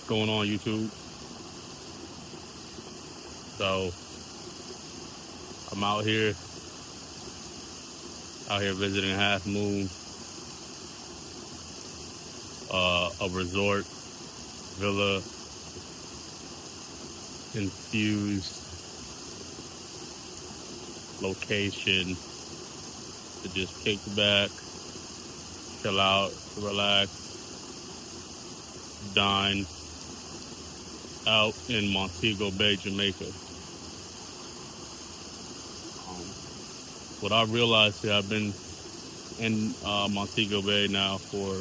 going on YouTube. So I'm out here visiting Half Moon, a resort villa infused location to just kick back, chill out, relax, dine out in Montego Bay, Jamaica. What I realized here, I've been in Montego Bay now for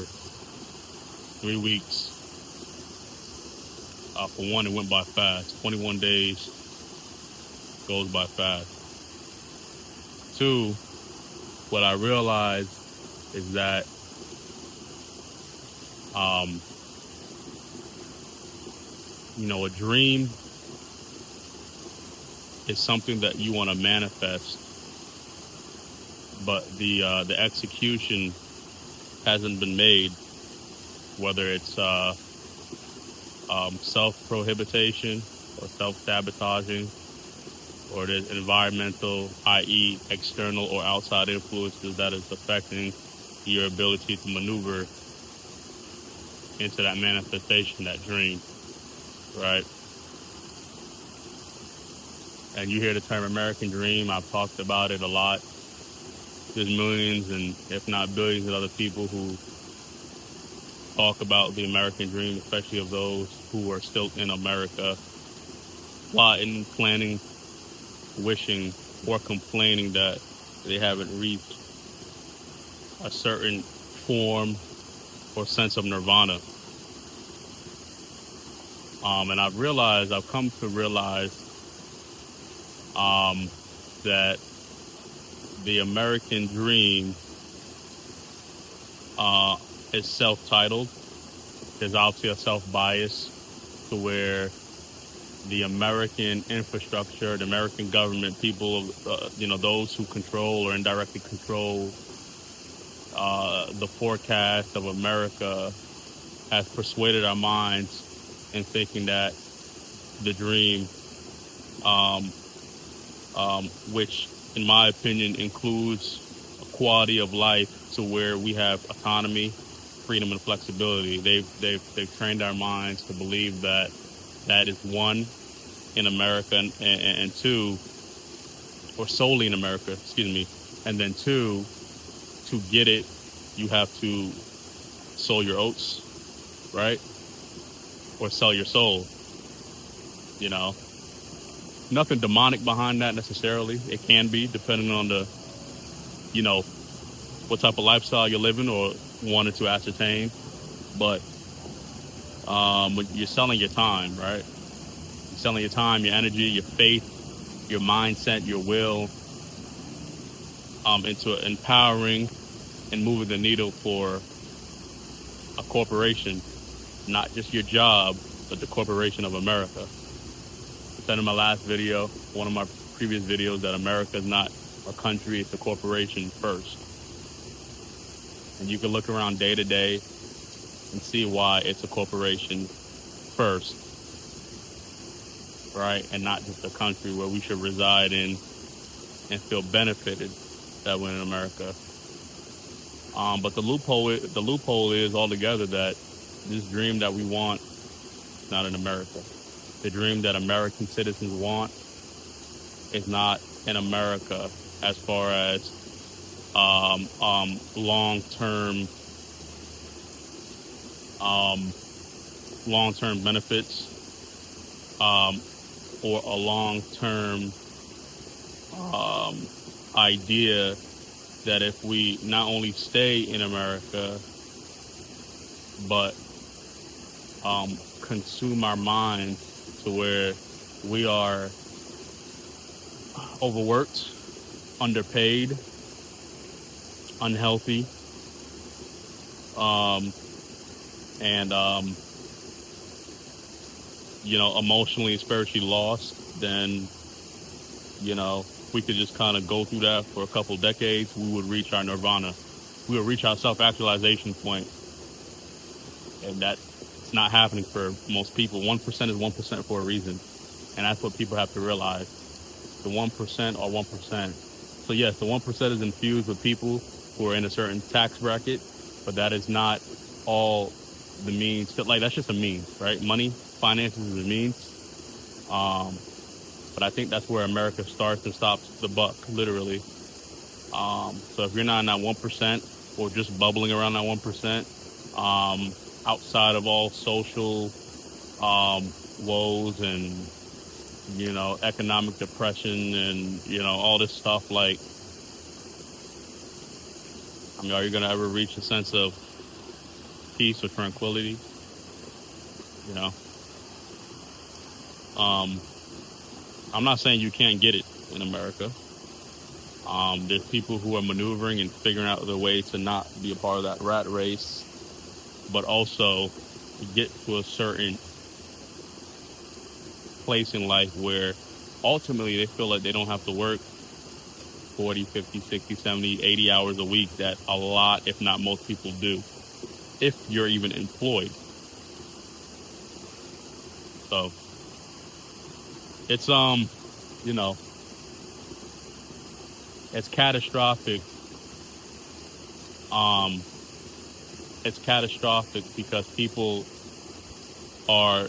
3 weeks. For one, it went by fast. 21 days goes by fast. Two, what I realized is that a dream is something that you want to manifest, but the execution hasn't been made, whether it's self-prohibition or self-sabotaging, or there's environmental, i.e. external or outside influences that is affecting your ability to maneuver into that manifestation, that dream, right? And you hear the term American Dream. I've talked about it a lot. There's millions and if not billions of other people who talk about the American dream, especially of those who are still in America, plotting, planning, wishing, or complaining that they haven't reached a certain form or sense of nirvana. And I've come to realize that the American dream is self-titled. There's obviously a self-bias to where the American infrastructure, the American government, people, those who control or indirectly control the forecast of America, has persuaded our minds in thinking that the dream, which in my opinion includes a quality of life to where we have autonomy, freedom, and flexibility. They've trained our minds to believe that is one in America, and two, or solely in America, and then two, to get it, you have to sow your oats, right? Or sell your soul. Nothing demonic behind that necessarily. It can be, depending on what type of lifestyle you're living or wanted to ascertain. But when you're selling your time, right? You're selling your time, your energy, your faith, your mindset, your will, into empowering and moving the needle for a corporation, not just your job, but the corporation of America. I said in my last video, one of my previous videos, that America is not a country, it's a corporation first. And you can look around day to day and see why it's a corporation first, right? And not just a country where we should reside in and feel benefited that we're in America. But the loophole is altogether that this dream that we want is not in America. The dream that American citizens want is not in America as far as long-term benefits, or a long-term idea that if we not only stay in America, but consume our minds to where we are overworked, underpaid, unhealthy, and emotionally and spiritually lost, then if we could just kind of go through that for a couple decades, we would reach our nirvana. We would reach our self-actualization point, and that it's not happening for most people. 1% is 1% for a reason, and that's what people have to realize. The 1% are 1%. So yes, the 1% is infused with people who are in a certain tax bracket, but that is not all the means. Like, that's just a means, right? Money, finances is a means. But I think that's where America starts and stops the buck, literally. So if you're not in that 1% or just bubbling around that 1%, outside of all social woes and, economic depression and, all this stuff, like, are you going to ever reach a sense of peace or tranquility? I'm not saying you can't get it in America. There's people who are maneuvering and figuring out the way to not be a part of that rat race, but also to get to a certain place in life where ultimately they feel like they don't have to work 40, 50, 60, 70, 80 hours a week that a lot, if not most people do, if you're even employed. So it's, it's catastrophic. It's catastrophic because people are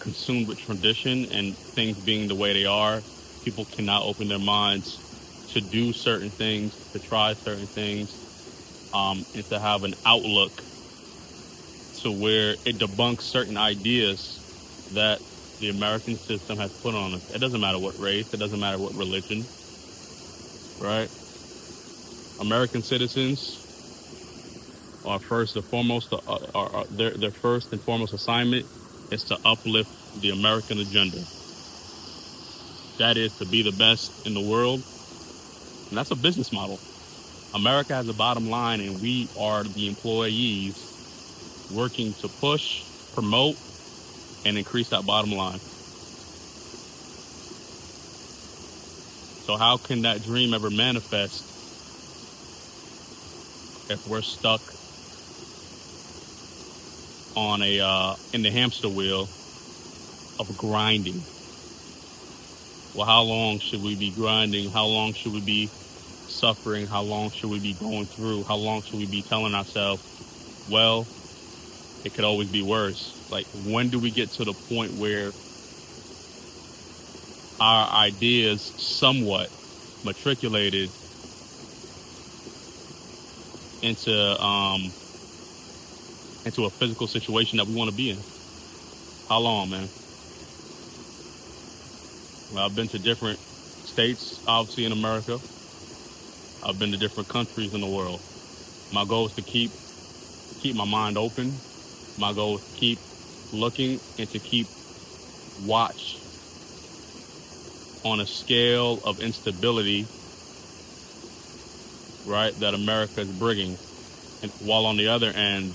consumed with tradition and things being the way they are. People cannot open their minds to do certain things, to try certain things, and to have an outlook to where it debunks certain ideas that the American system has put on us. It doesn't matter what race, it doesn't matter what religion, right? American citizens are first and foremost, their first and foremost assignment is to uplift the American agenda. That is to be the best in the world. And that's a business model. America has a bottom line, and we are the employees working to push, promote, and increase that bottom line. So how can that dream ever manifest if we're stuck on in the hamster wheel of grinding? Well, how long should we be grinding? How long should we be suffering? How long should we be going through? How long should we be telling ourselves, well, it could always be worse? Like, when do we get to the point where our ideas somewhat matriculated into a physical situation that we want to be in? How long, man? Well, I've been to different states, obviously, in America. I've been to different countries in the world. My goal is to keep my mind open. My goal is to keep looking and to keep watch on a scale of instability, right, that America is bringing. And while on the other end,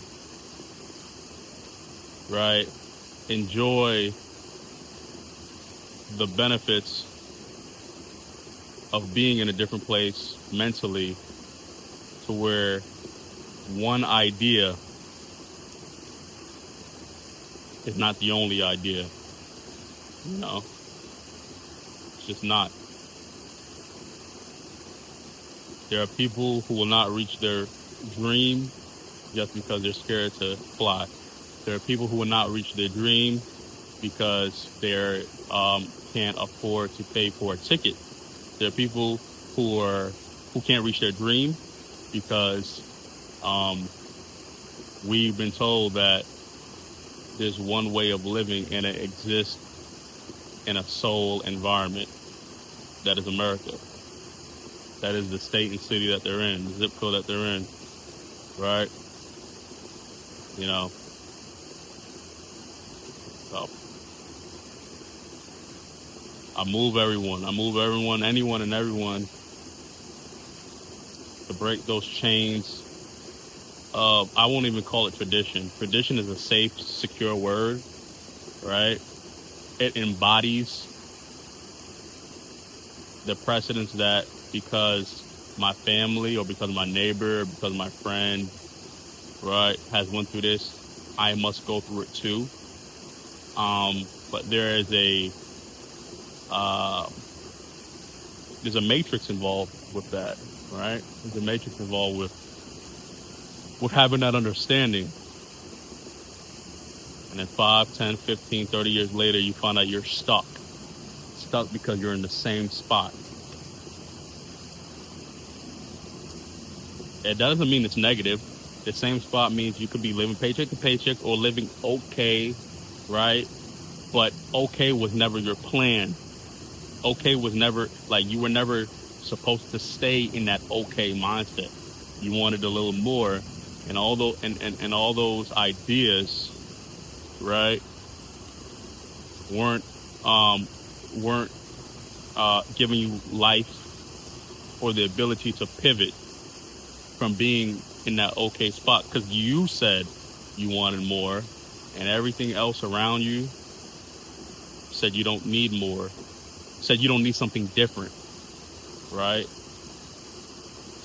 right, enjoy the benefits of being in a different place mentally, to where one idea is not the only idea. It's just not. There are people who will not reach their dream just because they're scared to fly. There are people who will not reach their dream because they can't afford to pay for a ticket. There are people who can't reach their dream because we've been told that there's one way of living and it exists in a soul environment. That is America. That is the state and city that they're in, the zip code that they're in, right? So I move everyone, anyone and everyone, to break those chains of, I won't even call it tradition. Tradition is a safe, secure word, right? It embodies the precedence that because my family or because my neighbor, because my friend, right, has went through this, I must go through it too. But uh, there's a matrix involved with that, right? There's a matrix involved with having that understanding. And then 5, 10, 15, 30 years later, you find out you're stuck. Stuck because you're in the same spot. It doesn't mean it's negative. The same spot means you could be living paycheck to paycheck or living okay, right? But okay was never your plan. Okay was never, like, you were never supposed to stay in that okay mindset. You wanted a little more, and all those ideas, right, weren't giving you life or the ability to pivot from being in that okay spot, because you said you wanted more, and everything else around you said you don't need more, said you don't need something different, right?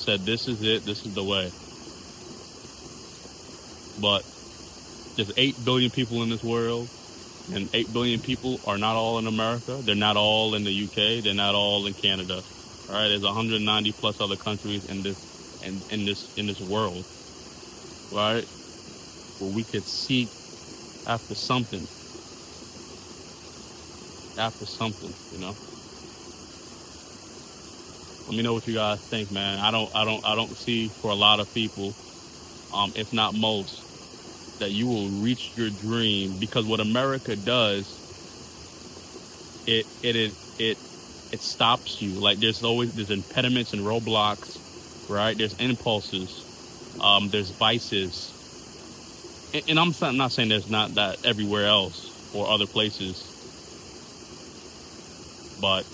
Said this is it, this is the way. But there's 8 billion people in this world, and 8 billion people are not all in America. They're not all in the UK. They're not all in Canada. All right, there's 190 plus other countries in this world, right? Where we could seek after something, you know. Let me know what you guys think, man. I don't see for a lot of people, if not most, that you will reach your dream, because what America does, it stops you. Like there's impediments and roadblocks, right? There's impulses, there's vices, and I'm not saying there's not that everywhere else or other places, but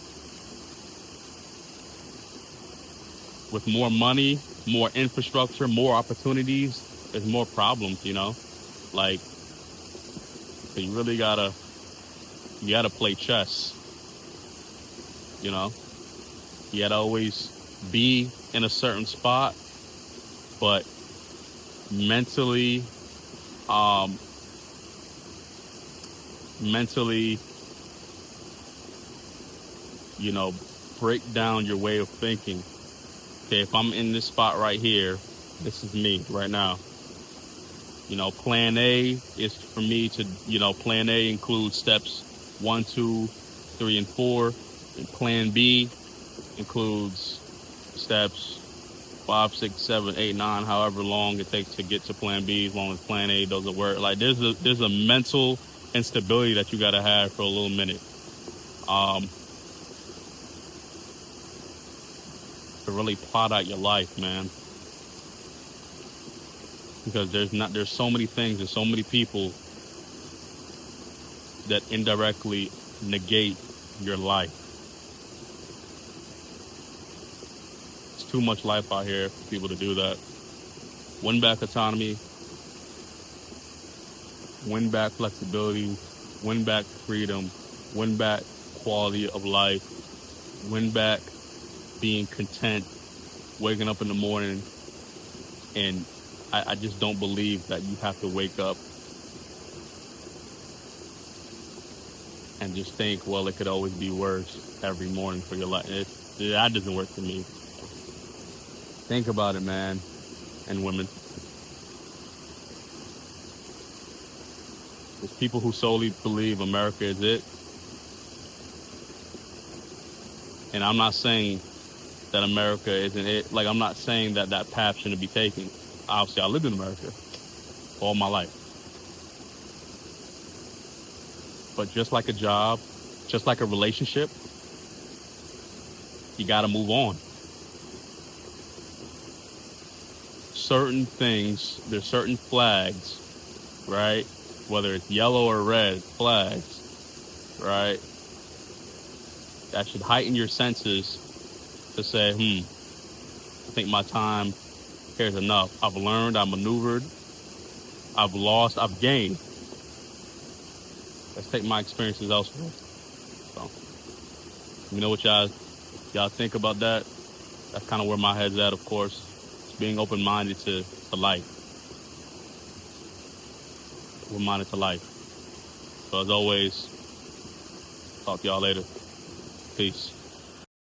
with more money, more infrastructure, more opportunities, there's more problems, you know. Like, so you really gotta play chess, you know. You gotta always be in a certain spot, but mentally, you know, break down your way of thinking. Okay, if I'm in this spot right here, this is me right now. You know, plan A is for me to, you know, plan A includes steps 1, 2, 3, and 4. And plan B includes steps 5, 6, 7, 8, 9, however long it takes to get to plan B, as long as plan A doesn't work. Like there's a mental instability that you gotta have for a little minute. To really plot out your life, man. Because there's so many things and so many people that indirectly negate your life. It's too much life out here for people to do that. Win back autonomy, win back flexibility, win back freedom, win back quality of life, win back being content, waking up in the morning. And I just don't believe that you have to wake up and just think, well, it could always be worse every morning for your life. That doesn't work for me. Think about it, man, and women. There's people who solely believe America is it. And I'm not saying that America isn't it. Like, I'm not saying that that path shouldn't be taken. Obviously, I lived in America all my life. But just like a job, just like a relationship, you got to move on. Certain things, there's certain flags, right? Whether it's yellow or red flags, right? That should heighten your senses to say, I think my time here's enough. I've learned, I've maneuvered, I've lost, I've gained. Let's take my experiences elsewhere. So, you know what y'all think about that? That's kind of where my head's at, of course. It's being open-minded to life. we're minded to life. So as always, talk to y'all later. Peace.